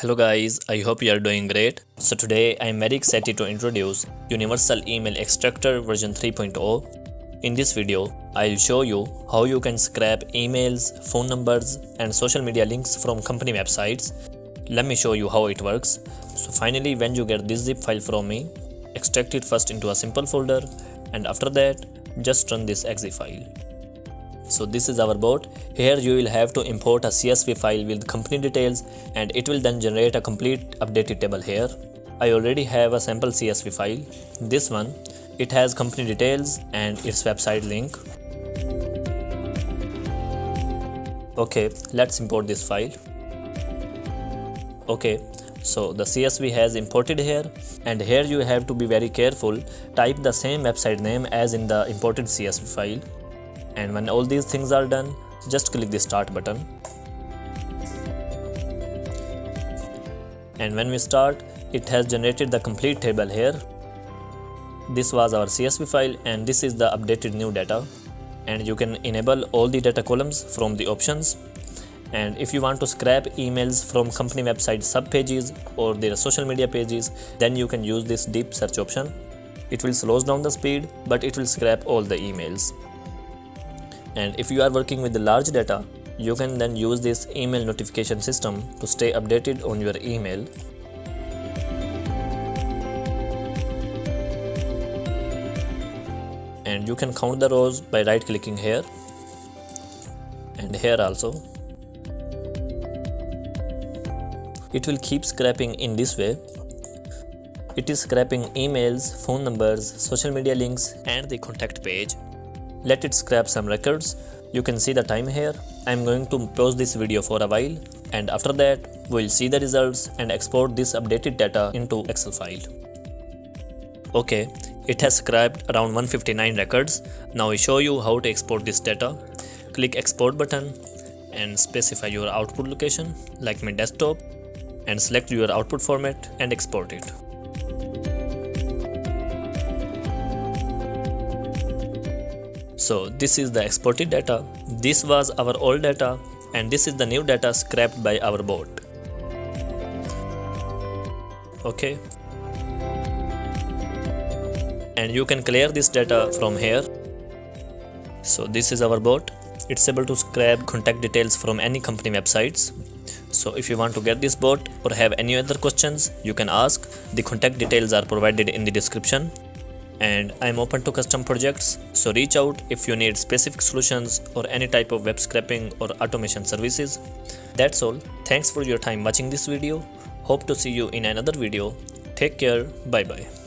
Hello guys, I hope you are doing great. So today I am very excited to introduce Universal Email Extractor version 3.0. In this video, I'll show you how you can scrap emails, phone numbers and social media links from company websites. Let me show you how it works. So finally, when you get this zip file from me, extract it first into a simple folder and after that, just run this exe file. So this is our bot. Here you will have to import a CSV file with company details and it will then generate a complete updated table here. I already have a sample CSV file. This one, it has company details and its website link. Okay, let's import this file. Okay, so the CSV has imported here and here you have to be very careful. Type the same website name as in the imported CSV file. And when all these things are done, just click the start button. And when we start, it has generated the complete table here. This was our CSV file and this is the updated new data. And you can enable all the data columns from the options. And if you want to scrap emails from company website sub pages or their social media pages, then you can use this deep search option. It will slow down the speed, but it will scrap all the emails. And if you are working with the large data, you can then use this email notification system to stay updated on your email. And you can count the rows by right clicking here and here also. It will keep scrapping in this way. It is scrapping emails, phone numbers, social media links and the contact page. Let it scrap some records. You can see the time here. I am going to pause this video for a while and after that we'll see the results and export this updated data into Excel file. Okay, it has scrapped around 159 records. Now I show you how to export this data. Click export button and specify your output location like my desktop and select your output format and export it. So this is the exported data. This was our old data and this is the new data scrapped by our bot. Okay. And you can clear this data from here. So this is our bot. It's able to scrap contact details from any company websites. So if you want to get this bot or have any other questions, you can ask. The contact details are provided in the description. And I'm open to custom projects, so reach out if you need specific solutions or any type of web scraping or automation services. That's all. Thanks for your time watching this video. Hope to see you in another video. Take care. Bye bye.